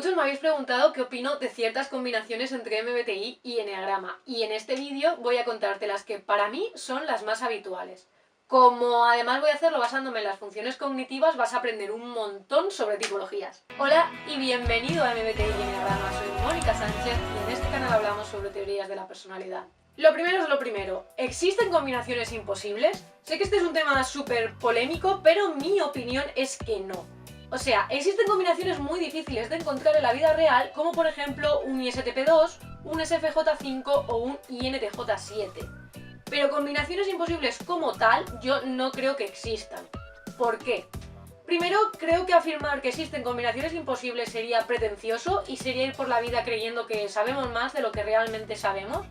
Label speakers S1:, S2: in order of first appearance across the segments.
S1: Muchos me habéis preguntado qué opino de ciertas combinaciones entre MBTI y Eneagrama, y en este vídeo voy a contarte las que para mí son las más habituales. Como además voy a hacerlo basándome en las funciones cognitivas, vas a aprender un montón sobre tipologías. Hola y bienvenido a MBTI y Eneagrama, soy Mónica Sánchez y en este canal hablamos sobre teorías de la personalidad. Lo primero es lo primero, ¿existen combinaciones imposibles? Sé que este es un tema súper polémico, pero mi opinión es que no. O sea, existen combinaciones muy difíciles de encontrar en la vida real, como por ejemplo un ISTP2, un SFJ5 o un INTJ7. Pero combinaciones imposibles como tal, yo no creo que existan. ¿Por qué? Primero, creo que afirmar que existen combinaciones imposibles sería pretencioso y sería ir por la vida creyendo que sabemos más de lo que realmente sabemos,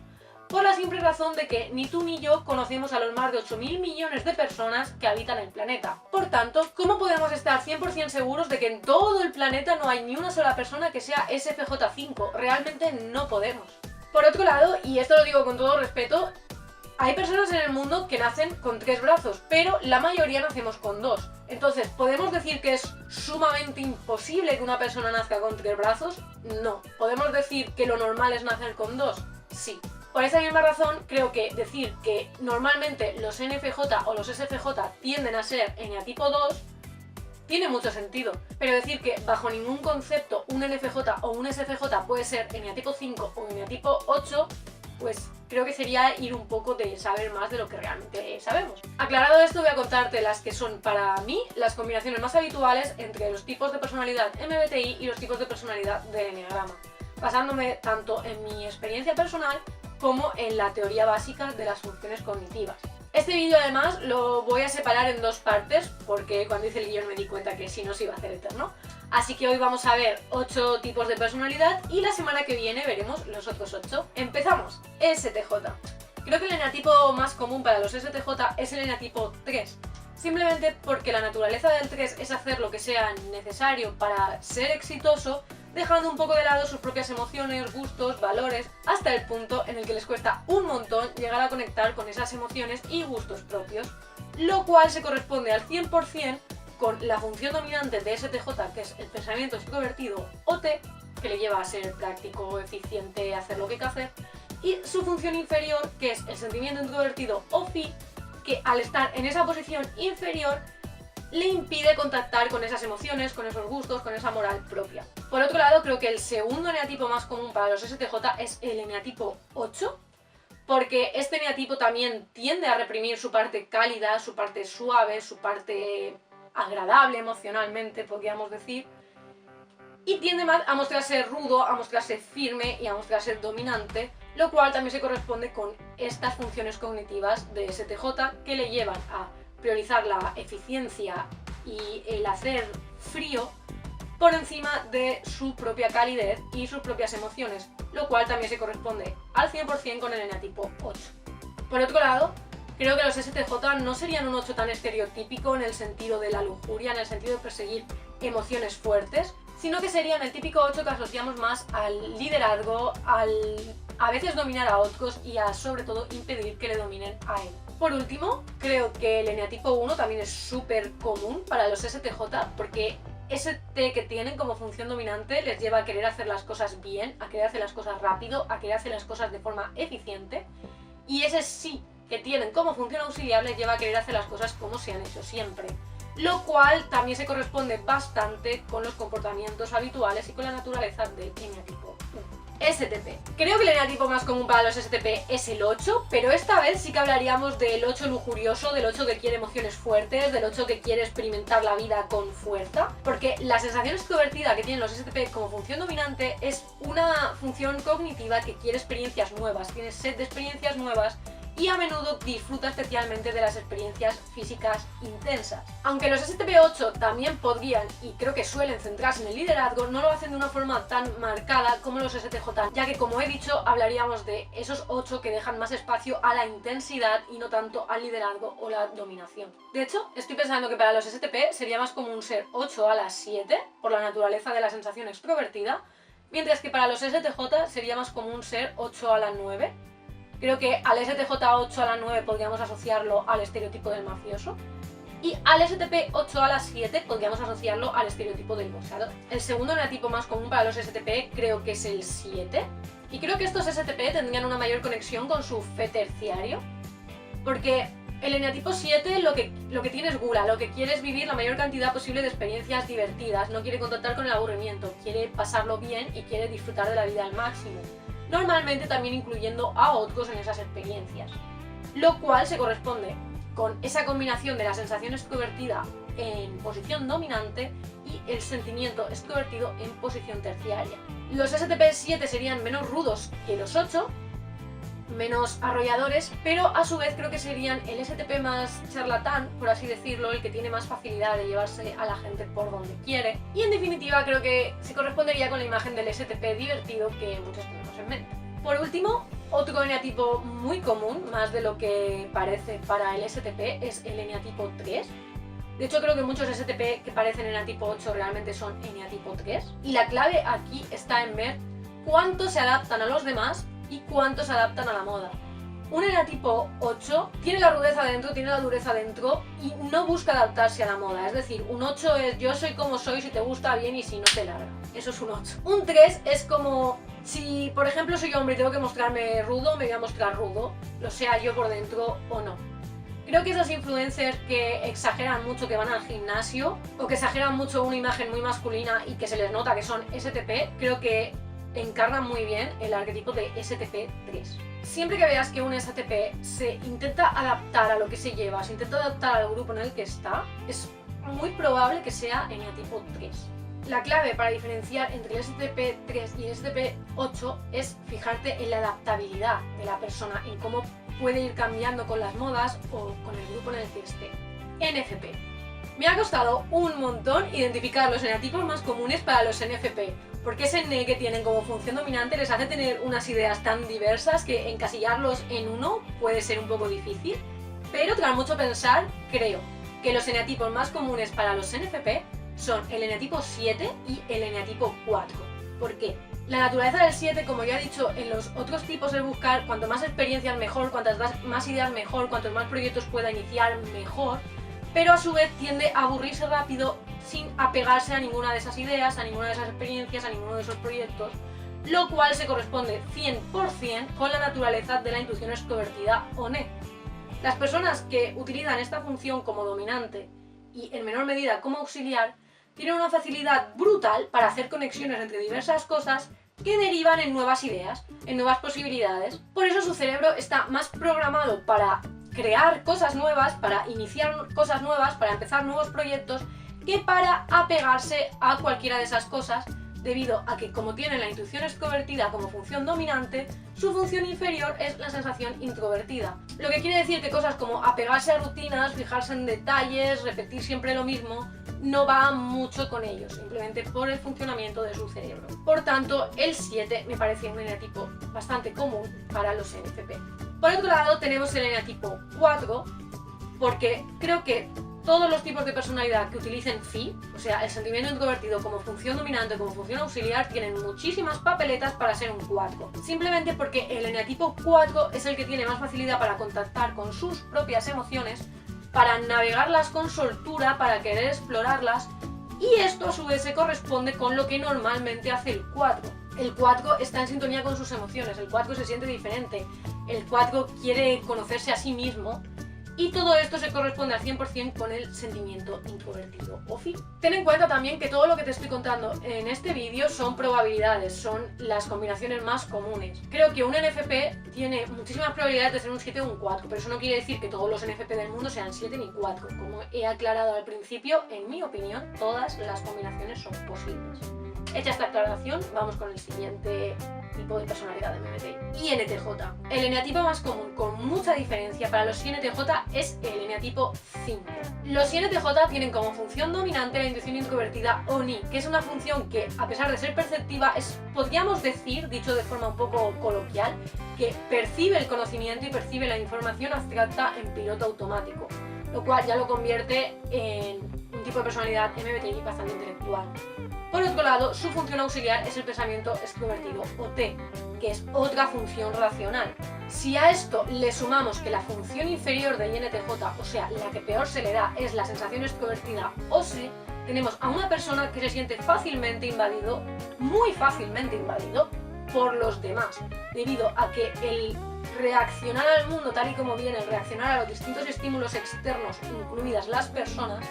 S1: por la simple razón de que ni tú ni yo conocemos a los más de 8.000 millones de personas que habitan el planeta. Por tanto, ¿cómo podemos estar 100% seguros de que en todo el planeta no hay ni una sola persona que sea SFJ5? Realmente no podemos. Por otro lado, y esto lo digo con todo respeto, hay personas en el mundo que nacen con 3 brazos, pero la mayoría nacemos con 2. Entonces, ¿podemos decir que es sumamente imposible que una persona nazca con 3 brazos? No. ¿Podemos decir que lo normal es nacer con 2? Sí. Por esa misma razón, creo que decir que normalmente los NFJ o los SFJ tienden a ser eneatipo 2 tiene mucho sentido, pero decir que bajo ningún concepto un NFJ o un SFJ puede ser eneatipo 5 o eneatipo 8, pues creo que sería ir un poco de saber más de lo que realmente sabemos. Aclarado esto, voy a contarte las que son para mí las combinaciones más habituales entre los tipos de personalidad MBTI y los tipos de personalidad de Eneagrama, basándome tanto en mi experiencia personal como en la teoría básica de las funciones cognitivas. Este vídeo además lo voy a separar en 2 partes porque cuando hice el guión me di cuenta que si no se iba a hacer eterno. Así que hoy vamos a ver 8 tipos de personalidad y la semana que viene veremos los otros 8. ¡Empezamos! STJ. Creo que el eneatipo más común para los STJ es el eneatipo 3. Simplemente porque la naturaleza del 3 es hacer lo que sea necesario para ser exitoso, dejando un poco de lado sus propias emociones, gustos, valores, hasta el punto en el que les cuesta un montón llegar a conectar con esas emociones y gustos propios, lo cual se corresponde al 100% con la función dominante de STJ, que es el pensamiento extrovertido o T, que le lleva a ser práctico, eficiente, hacer lo que hay que hacer, y su función inferior, que es el sentimiento introvertido o Phi, que al estar en esa posición inferior le impide contactar con esas emociones, con esos gustos, con esa moral propia. Por otro lado, creo que el segundo eneatipo más común para los STJ es el eneatipo 8, porque este eneatipo también tiende a reprimir su parte cálida, su parte suave, su parte agradable emocionalmente, podríamos decir, y tiende más a mostrarse rudo, a mostrarse firme y a mostrarse dominante, lo cual también se corresponde con estas funciones cognitivas de STJ que le llevan a priorizar la eficiencia y el hacer frío por encima de su propia calidez y sus propias emociones, lo cual también se corresponde al 100% con el eneatipo 8. Por otro lado, creo que los STJ no serían un 8 tan estereotípico en el sentido de la lujuria, en el sentido de perseguir emociones fuertes, sino que serían el típico 8 que asociamos más al liderazgo, a veces dominar a otros y a sobre todo impedir que le dominen a él. Por último, creo que el eneatipo 1 también es súper común para los STJ porque ese T que tienen como función dominante les lleva a querer hacer las cosas bien, a querer hacer las cosas rápido, a querer hacer las cosas de forma eficiente, y ese sí que tienen como función auxiliar les lleva a querer hacer las cosas como se han hecho siempre, lo cual también se corresponde bastante con los comportamientos habituales y con la naturaleza del eneatipo 1. STP. Creo que el eneatipo más común para los STP es el 8, pero esta vez sí que hablaríamos del 8 lujurioso, del 8 que quiere emociones fuertes, del 8 que quiere experimentar la vida con fuerza, porque la sensación extrovertida que tienen los STP como función dominante es una función cognitiva que quiere experiencias nuevas, tiene sed de experiencias nuevas y a menudo disfruta especialmente de las experiencias físicas intensas. Aunque los STP8 también podrían, y creo que suelen centrarse en el liderazgo, no lo hacen de una forma tan marcada como los STJ, ya que como he dicho, hablaríamos de esos 8 que dejan más espacio a la intensidad y no tanto al liderazgo o la dominación. De hecho, estoy pensando que para los STP sería más común ser 8 a las 7, por la naturaleza de la sensación extrovertida, mientras que para los STJ sería más común ser 8 a las 9, Creo que al STJ 8 a la 9 podríamos asociarlo al estereotipo del mafioso. Y al STP8 a las 7 podríamos asociarlo al estereotipo del boxeador. El segundo eneatipo más común para los STP creo que es el 7. Y creo que estos STP tendrían una mayor conexión con su fe terciario. Porque el eneatipo 7 lo que tiene es gula, lo que quiere es vivir la mayor cantidad posible de experiencias divertidas, no quiere contactar con el aburrimiento, quiere pasarlo bien y quiere disfrutar de la vida al máximo. Normalmente también incluyendo a otros en esas experiencias. Lo cual se corresponde con esa combinación de la sensación extrovertida en posición dominante y el sentimiento extrovertido en posición terciaria. Los STP7 serían menos rudos que los 8, menos arrolladores, pero a su vez creo que serían el STP más charlatán, por así decirlo, el que tiene más facilidad de llevarse a la gente por donde quiere. Y en definitiva creo que se correspondería con la imagen del STP divertido que muchos tenemos en mente. Por último, otro eneatipo muy común, más de lo que parece para el STP, es el eneatipo 3. De hecho, creo que muchos STP que parecen eneatipo 8 realmente son eneatipo 3. Y la clave aquí está en ver cuánto se adaptan a los demás y cuánto se adaptan a la moda. Un eneatipo 8 tiene la rudeza dentro, tiene la dureza dentro y no busca adaptarse a la moda. Es decir, un 8 es yo soy como soy, si te gusta bien y si no te larga. Eso es un 8. Un 3 es como si, por ejemplo, soy hombre y tengo que mostrarme rudo, me voy a mostrar rudo, lo sea yo por dentro o no. Creo que esos influencers que exageran mucho, que van al gimnasio o que exageran mucho una imagen muy masculina y que se les nota que son STP, creo que encarnan muy bien el arquetipo de STP3. Siempre que veas que un STP se intenta adaptar a lo que se lleva, se intenta adaptar al grupo en el que está, es muy probable que sea eneatipo 3. La clave para diferenciar entre el STP3 y el STP8 es fijarte en la adaptabilidad de la persona, en cómo puede ir cambiando con las modas o con el grupo en el que esté. NFP. Me ha costado un montón identificar los eneatipos más comunes para los NFP, porque ese N que tienen como función dominante les hace tener unas ideas tan diversas que encasillarlos en uno puede ser un poco difícil, pero tras mucho pensar, creo que los eneatipos más comunes para los NFP son el eneatipo 7 y el eneatipo 4. ¿Por qué? La naturaleza del 7, como ya he dicho, en los otros tipos es buscar cuanto más experiencias mejor, cuantas más ideas mejor, cuantos más proyectos pueda iniciar mejor, pero a su vez tiende a aburrirse rápido sin apegarse a ninguna de esas ideas, a ninguna de esas experiencias, a ninguno de esos proyectos, lo cual se corresponde 100% con la naturaleza de la intuición extrovertida o NE. Las personas que utilizan esta función como dominante y en menor medida como auxiliar tienen una facilidad brutal para hacer conexiones entre diversas cosas que derivan en nuevas ideas, en nuevas posibilidades. Por eso su cerebro está más programado para crear cosas nuevas, para iniciar cosas nuevas, para empezar nuevos proyectos, que para apegarse a cualquiera de esas cosas, debido a que como tiene la intuición extrovertida como función dominante, su función inferior es la sensación introvertida. Lo que quiere decir que cosas como apegarse a rutinas, fijarse en detalles, repetir siempre lo mismo, no va mucho con ellos, simplemente por el funcionamiento de su cerebro. Por tanto, el 7 me parece un eneatipo bastante común para los NFP. Por otro lado, tenemos el eneatipo 4, porque creo que todos los tipos de personalidad que utilicen Phi, o sea, el sentimiento introvertido como función dominante, como función auxiliar, tienen muchísimas papeletas para ser un 4. Simplemente porque el eneatipo 4 es el que tiene más facilidad para contactar con sus propias emociones, para navegarlas con soltura, para querer explorarlas, y esto a su vez se corresponde con lo que normalmente hace el 4. El 4 está en sintonía con sus emociones, el 4 se siente diferente, el 4 quiere conocerse a sí mismo, y todo esto se corresponde al 100% con el sentimiento introvertido o Phi. Ten en cuenta también que todo lo que te estoy contando en este vídeo son probabilidades, son las combinaciones más comunes. Creo que un NFP tiene muchísimas probabilidades de ser un 7 o un 4, pero eso no quiere decir que todos los NFP del mundo sean 7 ni 4. Como he aclarado al principio, en mi opinión, todas las combinaciones son posibles. Hecha esta aclaración, vamos con el siguiente tipo de personalidad de MBTI. INTJ. El eneatipo más común, con mucha diferencia para los INTJ, es el eneatipo 5. Los INTJ tienen como función dominante la intuición introvertida o NI, que es una función que, a pesar de ser perceptiva, podríamos decir, dicho de forma un poco coloquial, que percibe el conocimiento y percibe la información abstracta en piloto automático, lo cual ya lo convierte en un tipo de personalidad MBTI bastante intelectual. Por otro lado, su función auxiliar es el pensamiento extrovertido o T, que es otra función racional. Si a esto le sumamos que la función inferior de INTJ, o sea, la que peor se le da, es la sensación extrovertida OSE, tenemos a una persona que se siente fácilmente invadido, muy fácilmente invadido, por los demás, debido a que el reaccionar al mundo tal y como viene, el reaccionar a los distintos estímulos externos, incluidas las personas,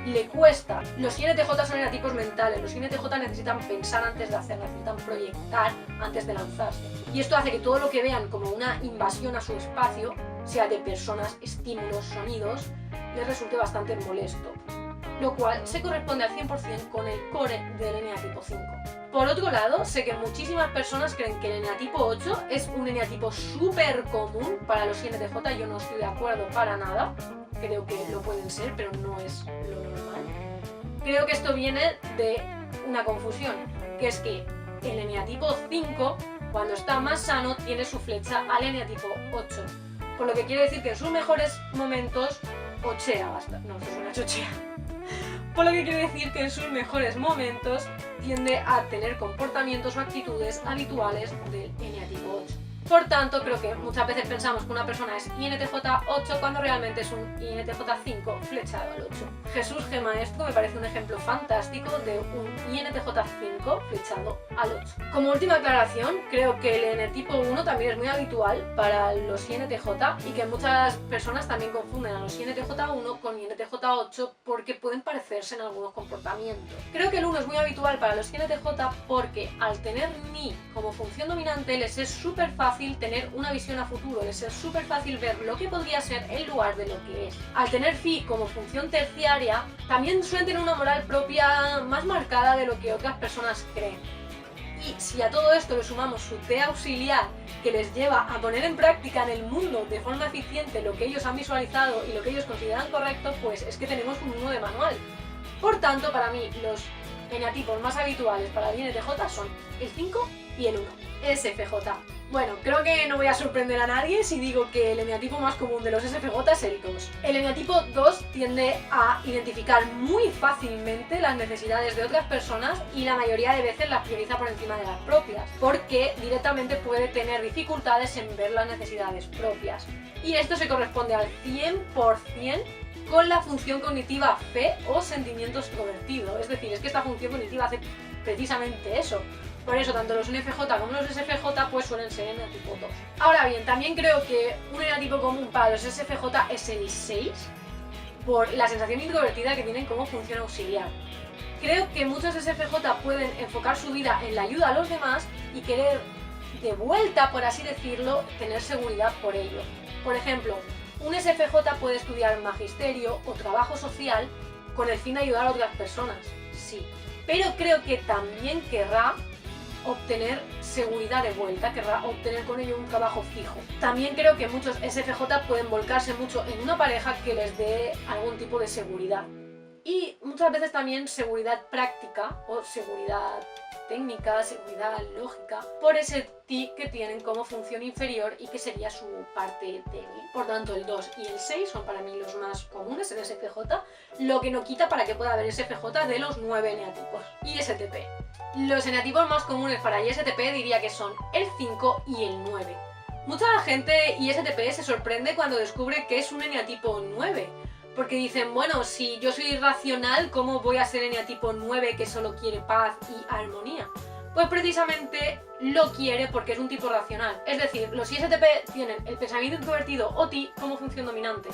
S1: le cuesta. Los INTJ son enatipos mentales, los INTJ necesitan pensar antes de hacer, necesitan proyectar antes de lanzarse. Y esto hace que todo lo que vean como una invasión a su espacio, sea de personas, estímulos, sonidos, les resulte bastante molesto, lo cual se corresponde al 100% con el core del eneatipo 5. Por otro lado, sé que muchísimas personas creen que el eneatipo 8 es un eneatipo súper común para los INTJ, yo no estoy de acuerdo para nada, creo que lo pueden ser, pero no es lo normal. Creo que esto viene de una confusión, que es que el eneatipo 5, cuando está más sano, tiene su flecha al eneatipo 8, por lo que quiere decir que en sus mejores momentos ochea bastante, no, esto es una chochea. Por lo que quiere decir que en sus mejores momentos tiende a tener comportamientos o actitudes habituales del eneatipo 8. Por tanto, creo que muchas veces pensamos que una persona es INTJ 8 cuando realmente es un INTJ 5 flechado al 8. Jesús G. Maestro me parece un ejemplo fantástico de un INTJ 5 flechado al 8. Como última aclaración, creo que el eneatipo 1 también es muy habitual para los INTJ y que muchas personas también confunden a los INTJ 1 con INTJ 8 porque pueden parecerse en algunos comportamientos. Creo que el 1 es muy habitual para los INTJ porque al tener ni como función dominante les es súper fácil tener una visión a futuro, les es súper fácil ver lo que podría ser en lugar de lo que es. Al tener Phi como función terciaria, también suelen tener una moral propia más marcada de lo que otras personas creen. Y si a todo esto le sumamos su T auxiliar, que les lleva a poner en práctica en el mundo de forma eficiente lo que ellos han visualizado y lo que ellos consideran correcto, pues es que tenemos un 1 de manual. Por tanto, para mí, los eneatipos más habituales para el INTJ son el 5 y el 1. SFJ. Bueno, creo que no voy a sorprender a nadie si digo que el eneatipo más común de los SFJ es el 2. El eneatipo 2 tiende a identificar muy fácilmente las necesidades de otras personas y la mayoría de veces las prioriza por encima de las propias, porque directamente puede tener dificultades en ver las necesidades propias. Y esto se corresponde al 100% con la función cognitiva fe o sentimiento extrovertido. Es decir, es que esta función cognitiva hace precisamente eso. Por eso, tanto los NFJ como los SFJ pues suelen ser eneatipo 2. Ahora bien, también creo que un eneatipo común para los SFJ es el 6, por la sensación introvertida que tienen como función auxiliar. Creo que muchos SFJ pueden enfocar su vida en la ayuda a los demás y querer, de vuelta, por así decirlo, tener seguridad por ello. Por ejemplo, un SFJ puede estudiar magisterio o trabajo social con el fin de ayudar a otras personas, sí. Pero creo que también querrá obtener seguridad de vuelta, querrá obtener con ello un trabajo fijo. También creo que muchos SFJ pueden volcarse mucho en una pareja que les dé algún tipo de seguridad. Y muchas veces también seguridad práctica o seguridad técnica, seguridad lógica, por ese TIC que tienen como función inferior y que sería su parte débil. Por tanto, el 2 y el 6 son para mí los más comunes en SFJ, lo que no quita para que pueda haber SFJ de los 9 eneatipos. ISTP. Los eneatipos más comunes para ISTP diría que son el 5 y el 9. Mucha gente ISTP se sorprende cuando descubre que es un eneatipo 9. Porque dicen, bueno, si yo soy racional, ¿cómo voy a ser eneatipo 9 que solo quiere paz y armonía? Pues precisamente lo quiere porque es un tipo racional. Es decir, los ISTP tienen el pensamiento introvertido o TI como función dominante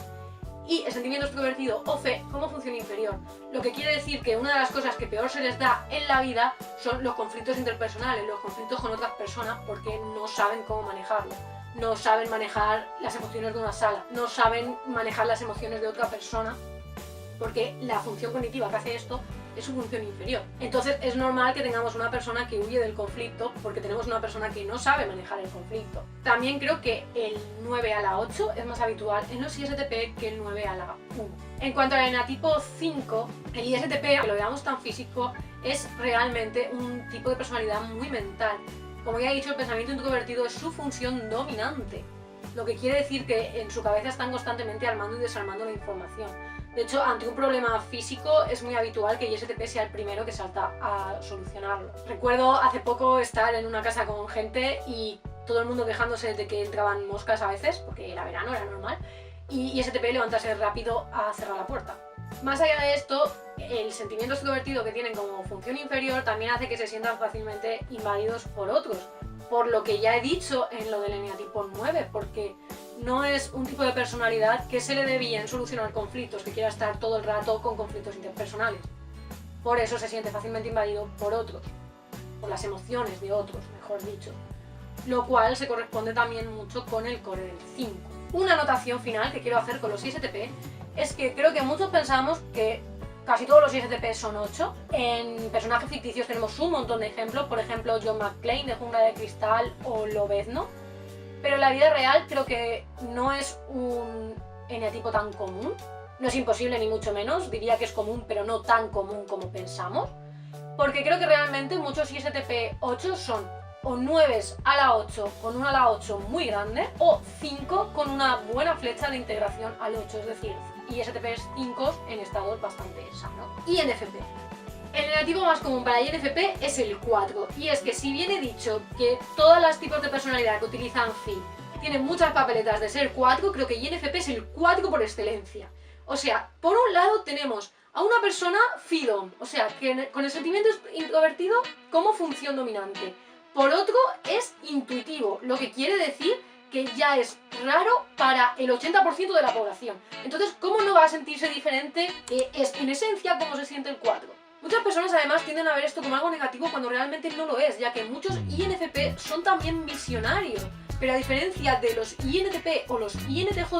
S1: y el sentimiento extrovertido o fe como función inferior. Lo que quiere decir que una de las cosas que peor se les da en la vida son los conflictos interpersonales, los conflictos con otras personas, porque no saben cómo manejarlo. No saben manejar las emociones de una sala, no saben manejar las emociones de otra persona, porque la función cognitiva que hace esto es su función inferior. Entonces es normal que tengamos una persona que huye del conflicto porque tenemos una persona que no sabe manejar el conflicto. También creo que el 9 a la 8 es más habitual en los ISTP que el 9 a la 1. En cuanto al eneatipo 5, el ISTP, aunque lo veamos tan físico, es realmente un tipo de personalidad muy mental. Como ya he dicho, el pensamiento introvertido es su función dominante, lo que quiere decir que en su cabeza están constantemente armando y desarmando la información. De hecho, ante un problema físico es muy habitual que ISTP sea el primero que salta a solucionarlo. Recuerdo hace poco estar en una casa con gente y todo el mundo quejándose de que entraban moscas a veces, porque era verano, era normal, y ISTP levantase rápido a cerrar la puerta. Más allá de esto, el sentimiento extrovertido que tienen como función inferior también hace que se sientan fácilmente invadidos por otros, por lo que ya he dicho en lo del eneatipo 9, porque no es un tipo de personalidad que se le dé bien solucionar conflictos, que quiera estar todo el rato con conflictos interpersonales. Por eso se siente fácilmente invadido por otros, por las emociones de otros, mejor dicho, lo cual se corresponde también mucho con el core del 5. Una anotación final que quiero hacer con los ISTP es que creo que muchos pensamos que casi todos los ISTP son 8. En personajes ficticios tenemos un montón de ejemplos, por ejemplo John McClane de Jungla de Cristal o Lobezno, pero en la vida real creo que no es un eneatipo tan común. No es imposible ni mucho menos, diría que es común pero no tan común como pensamos, porque creo que realmente muchos ISTP 8 son o 9 a la 8 con un ala 8 muy grande o 5 con una buena flecha de integración al 8, es decir, ISTPs 5 en estados bastante sanos. INFP. El negativo más común para INFP es el 4, y es que si bien he dicho que todos los tipos de personalidad que utilizan Phi tienen muchas papeletas de ser 4, creo que INFP es el 4 por excelencia. O sea, por un lado tenemos a una persona Phi-Dom, o sea, que con el sentimiento introvertido como función dominante. Por otro, es intuitivo, lo que quiere decir que ya es raro para el 80% de la población. Entonces, ¿cómo no va a sentirse diferente? Que es en esencia como se siente el 4. Muchas personas además tienden a ver esto como algo negativo cuando realmente no lo es, ya que muchos INFP son también visionarios, pero a diferencia de los INTP o los INTJ,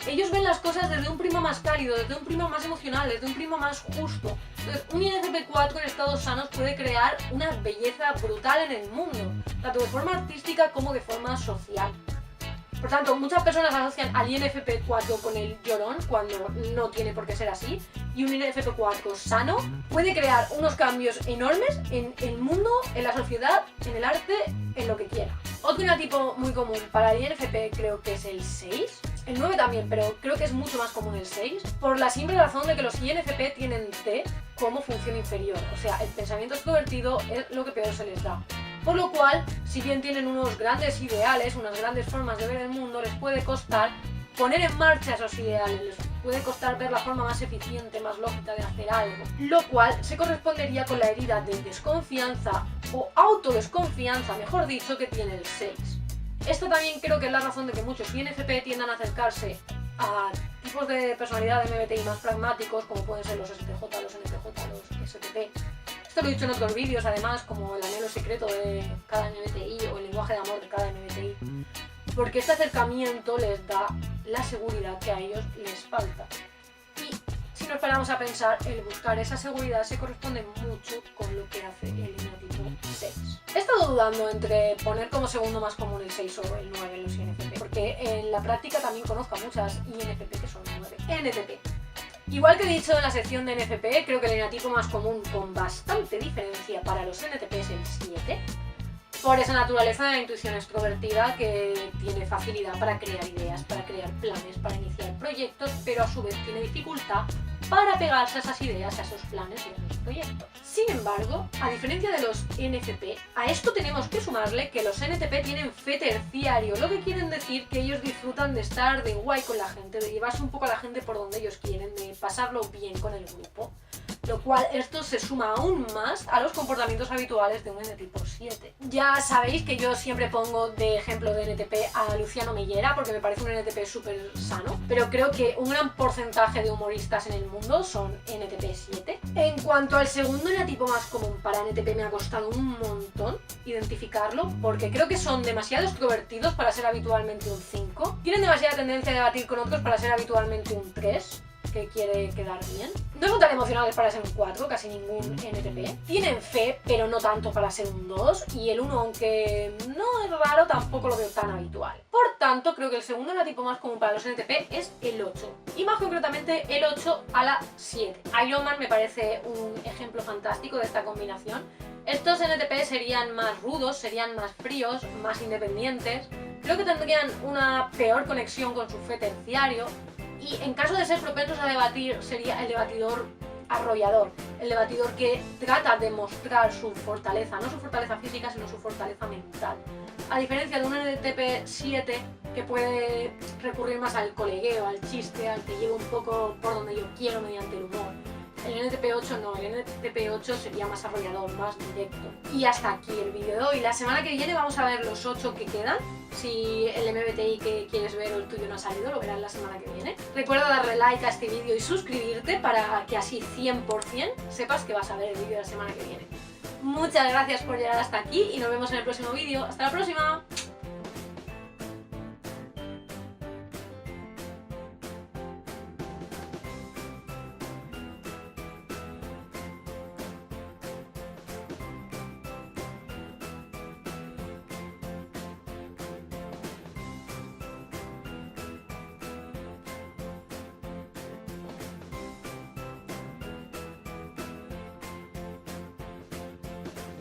S1: ellos ven las cosas desde un prisma más cálido, desde un prisma más emocional, desde un prisma más justo. Entonces, un INFP 4 en estados sanos puede crear una belleza brutal en el mundo, tanto de forma artística como de forma social. Por tanto, muchas personas asocian al INFP 4 con el llorón cuando no tiene por qué ser así, y un INFP 4 sano puede crear unos cambios enormes en el mundo, en la sociedad, en el arte, en lo que quiera. Otro eneatipo muy común para el INFP creo que es el 6. El 9 también, pero creo que es mucho más común el 6, por la simple razón de que los INFP tienen T como función inferior, o sea, el pensamiento extrovertido es lo que peor se les da. Por lo cual, si bien tienen unos grandes ideales, unas grandes formas de ver el mundo, les puede costar poner en marcha esos ideales, les puede costar ver la forma más eficiente, más lógica de hacer algo, lo cual se correspondería con la herida de desconfianza o autodesconfianza, mejor dicho, que tiene el 6. Esto también creo que es la razón de que muchos INFP tiendan a acercarse a tipos de personalidad de MBTI más pragmáticos, como pueden ser los STJ, los NTJ, los STP. Esto lo he dicho en otros vídeos, además, como el anhelo secreto de cada MBTI o el lenguaje de amor de cada MBTI, porque este acercamiento les da la seguridad que a ellos les falta. Y si nos paramos a pensar, el buscar esa seguridad se corresponde mucho con lo que hace el eneatipo 6. He estado dudando entre poner como segundo más común el 6 o el 9 en los INFP, porque en la práctica también conozco a muchas INFP que son 9. NTP. Igual que he dicho en la sección de NFP, creo que el eneatipo más común con bastante diferencia para los NTP es el 7, por esa naturaleza de la intuición extrovertida que tiene facilidad para crear ideas, para crear planes, para iniciar proyectos, pero a su vez tiene dificultad para pegarse a esas ideas, a esos planes y a esos proyectos. Sin embargo, a diferencia de los NFP, a esto tenemos que sumarle que los NTP tienen fe terciario, lo que quieren decir que ellos disfrutan de estar de guay con la gente, de llevarse un poco a la gente por donde ellos quieren, de pasarlo bien con el grupo. Lo cual esto se suma aún más a los comportamientos habituales de un NTipo 7. Ya sabéis que yo siempre pongo de ejemplo de NTP a Luciano Mellera porque me parece un NTP súper sano, pero creo que un gran porcentaje de humoristas en el mundo son NTP 7. En cuanto al segundo eneatipo más común para NTP, me ha costado un montón identificarlo porque creo que son demasiado extrovertidos para ser habitualmente un 5, tienen demasiada tendencia a debatir con otros para ser habitualmente un 3, que quiere quedar bien. No son tan emocionales para ser un 4, casi ningún NTP. Tienen fe, pero no tanto para ser un 2, y el 1, aunque no es raro, tampoco lo veo tan habitual. Por tanto, creo que el segundo eneatipo más común para los NTP es el 8, y más concretamente el 8 a la 7. Iron Man me parece un ejemplo fantástico de esta combinación. Estos NTP serían más rudos, serían más fríos, más independientes. Creo que tendrían una peor conexión con su fe terciario. Y en caso de ser propensos a debatir, sería el debatidor arrollador, el debatidor que trata de mostrar su fortaleza, no su fortaleza física, sino su fortaleza mental. A diferencia de un NTP7 que puede recurrir más al colegueo, al chiste, al que lleve un poco por donde yo quiero mediante el humor. El NTP8 no, el NTP8 sería más arrollador, más directo. Y hasta aquí el vídeo de hoy. La semana que viene vamos a ver los 8 que quedan. Si el MBTI que quieres ver o el tuyo no ha salido, lo verás la semana que viene. Recuerda darle like a este vídeo y suscribirte para que así 100% sepas que vas a ver el vídeo de la semana que viene. Muchas gracias por llegar hasta aquí y nos vemos en el próximo vídeo. ¡Hasta la próxima!